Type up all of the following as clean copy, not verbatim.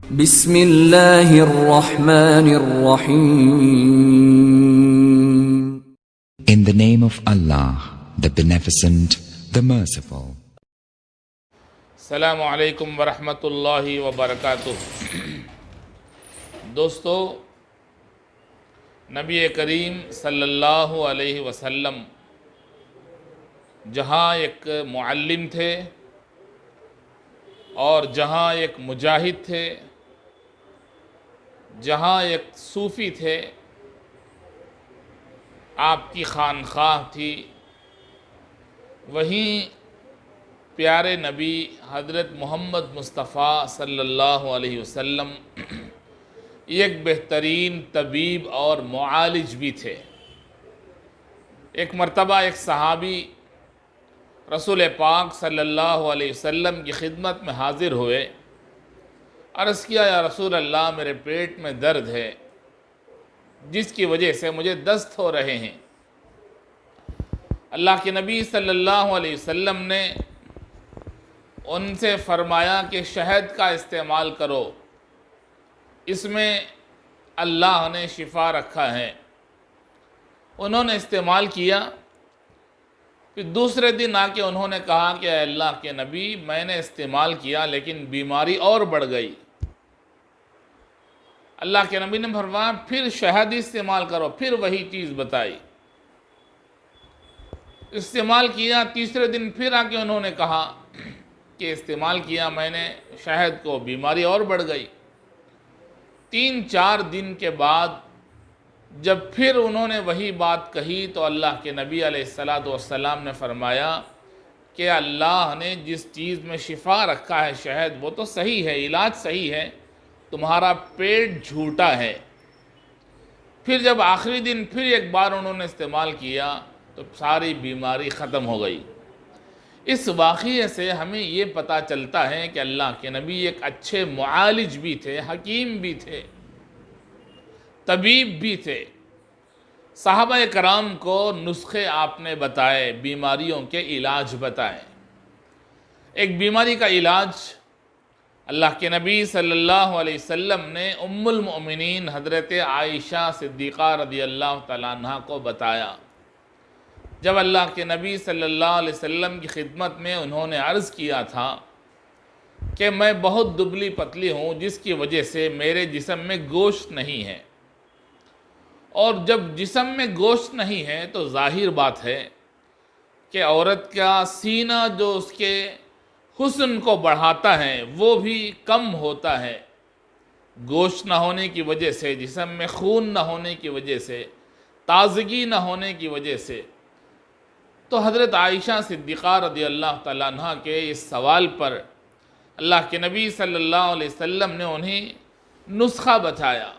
بسم اللہ الرحمن الرحیم. In the name of Allah, the Beneficent, the Merciful. السلام علیکم ورحمۃ اللہ وبرکاتہ. دوستو، نبی کریم صلی اللہ علیہ وسلم جہاں ایک معلم تھے اور جہاں ایک مجاہد تھے، جہاں ایک صوفی تھے، آپ کی خانقاہ تھی، وہیں پیارے نبی حضرت محمد مصطفیٰ صلی اللہ علیہ وسلم ایک بہترین طبیب اور معالج بھی تھے. ایک مرتبہ ایک صحابی رسول پاک صلی اللہ علیہ وسلم کی خدمت میں حاضر ہوئے. عرض کیا، یا رسول اللہ، میرے پیٹ میں درد ہے جس کی وجہ سے مجھے دست ہو رہے ہیں. اللہ کے نبی صلی اللہ علیہ وسلم نے ان سے فرمایا کہ شہد کا استعمال کرو، اس میں اللہ نے شفا رکھا ہے. انہوں نے استعمال کیا. پھر دوسرے دن آ کے انہوں نے کہا کہ اے اللہ کے نبی، میں نے استعمال کیا لیکن بیماری اور بڑھ گئی. اللہ کے نبی نے فرمایا پھر شہد استعمال کرو. پھر وہی چیز بتائی، استعمال کیا. تیسرے دن پھر آ کے انہوں نے کہا کہ استعمال کیا میں نے شہد کو، بیماری اور بڑھ گئی. 3-4 دن کے بعد جب پھر انہوں نے وہی بات کہی تو اللہ کے نبی علیہ السلام نے فرمایا کہ اللہ نے جس چیز میں شفا رکھا ہے شہد، وہ تو صحیح ہے، علاج صحیح ہے، تمہارا پیٹ جھوٹا ہے. پھر جب آخری دن پھر ایک بار انہوں نے استعمال کیا تو ساری بیماری ختم ہو گئی. اس واقعے سے ہمیں یہ پتہ چلتا ہے کہ اللہ کے نبی ایک اچھے معالج بھی تھے، حکیم بھی تھے، طبیب بھی تھے. صحابہ کرام کو نسخے آپ نے بتائے، بیماریوں کے علاج بتائے. ایک بیماری کا علاج اللہ کے نبی صلی اللہ علیہ وسلم نے ام المؤمنین حضرت عائشہ صدیقہ رضی اللہ تعالیٰ عنہ کو بتایا. جب اللہ کے نبی صلی اللہ علیہ وسلم کی خدمت میں انہوں نے عرض کیا تھا کہ میں بہت دبلی پتلی ہوں جس کی وجہ سے میرے جسم میں گوشت نہیں ہے، اور جب جسم میں گوشت نہیں ہے تو ظاہر بات ہے کہ عورت کا سینہ جو اس کے حسن کو بڑھاتا ہے وہ بھی کم ہوتا ہے. گوشت نہ ہونے کی وجہ سے، جسم میں خون نہ ہونے کی وجہ سے، تازگی نہ ہونے کی وجہ سے. تو حضرت عائشہ صدیقہ رضی اللہ تعالیٰ عنہ کے اس سوال پر اللہ کے نبی صلی اللہ علیہ وسلم نے انہیں نسخہ بتایا.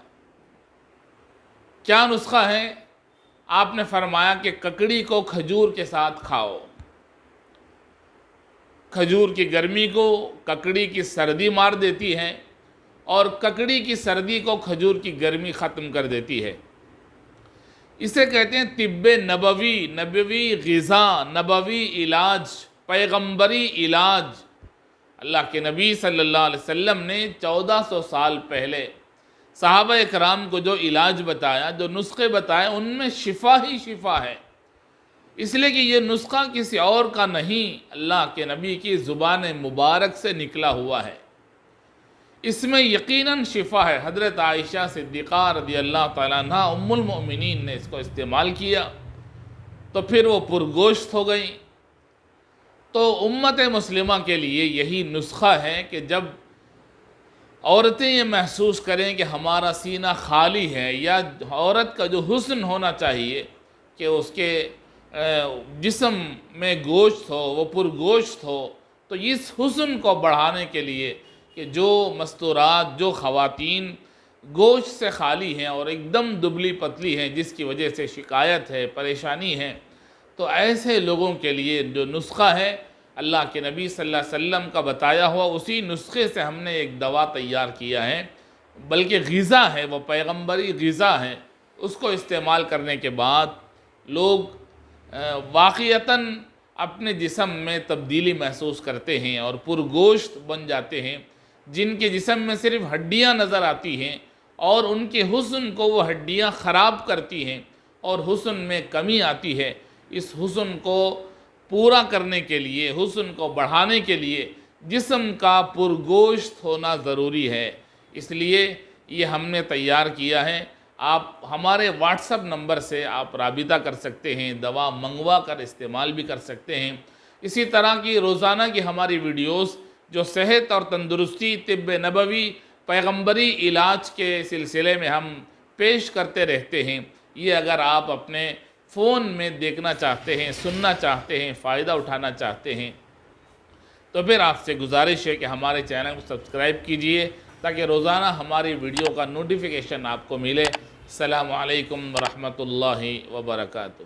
کیا نسخہ ہے؟ آپ نے فرمایا کہ ککڑی کو کھجور کے ساتھ کھاؤ. کھجور کی گرمی کو ککڑی کی سردی مار دیتی ہے، اور ککڑی کی سردی کو کھجور کی گرمی ختم کر دیتی ہے. اسے کہتے ہیں طب نبوی، نبوی غذا، نبوی علاج، پیغمبری علاج. اللہ کے نبی صلی اللہ علیہ وسلم نے 1400 سال پہلے صحابہ کرام کو جو علاج بتایا، جو نسخے بتائے، ان میں شفا ہی شفا ہے. اس لیے کہ یہ نسخہ کسی اور کا نہیں، اللہ کے نبی کی زبان مبارک سے نکلا ہوا ہے. اس میں یقیناً شفا ہے. حضرت عائشہ صدیقہ رضی اللہ تعالیٰ عنہ ام المؤمنین نے اس کو استعمال کیا تو پھر وہ پرگوشت ہو گئیں. تو امت مسلمہ کے لیے یہی نسخہ ہے کہ جب عورتیں یہ محسوس کریں کہ ہمارا سینہ خالی ہے، یا عورت کا جو حسن ہونا چاہیے کہ اس کے جسم میں گوشت ہو، وہ پرگوشت ہو، تو اس حسن کو بڑھانے کے لیے کہ جو مستورات، جو خواتین گوشت سے خالی ہیں اور ایک دم دبلی پتلی ہیں جس کی وجہ سے شکایت ہے، پریشانی ہے، تو ایسے لوگوں کے لیے جو نسخہ ہے اللہ کے نبی صلی اللہ علیہ وسلم کا بتایا ہوا، اسی نسخے سے ہم نے ایک دوا تیار کیا ہے، بلکہ غذا ہے، وہ پیغمبری غذا ہے. اس کو استعمال کرنے کے بعد لوگ واقعتاً اپنے جسم میں تبدیلی محسوس کرتے ہیں اور پرگوشت بن جاتے ہیں. جن کے جسم میں صرف ہڈیاں نظر آتی ہیں اور ان کے حسن کو وہ ہڈیاں خراب کرتی ہیں اور حسن میں کمی آتی ہے، اس حسن کو پورا کرنے کے لیے، حسن کو بڑھانے کے لیے جسم کا پرگوشت ہونا ضروری ہے۔ اس لیے یہ ہم نے تیار کیا ہے۔ آپ ہمارے واٹس ایپ نمبر سے آپ رابطہ کر سکتے ہیں، دوا منگوا کر استعمال بھی کر سکتے ہیں۔ اسی طرح کی روزانہ کی ہماری ویڈیوز جو صحت اور تندرستی، طب نبوی، پیغمبری علاج کے سلسلے میں ہم پیش کرتے رہتے ہیں، یہ اگر آپ اپنے فون میں دیکھنا چاہتے ہیں، سننا چاہتے ہیں، فائدہ اٹھانا چاہتے ہیں، تو پھر آپ سے گزارش ہے کہ ہمارے چینل کو سبسکرائب کیجئے تاکہ روزانہ ہماری ویڈیو کا نوٹیفیکیشن آپ کو ملے۔ السلام علیکم ورحمۃ اللہ وبرکاتہ۔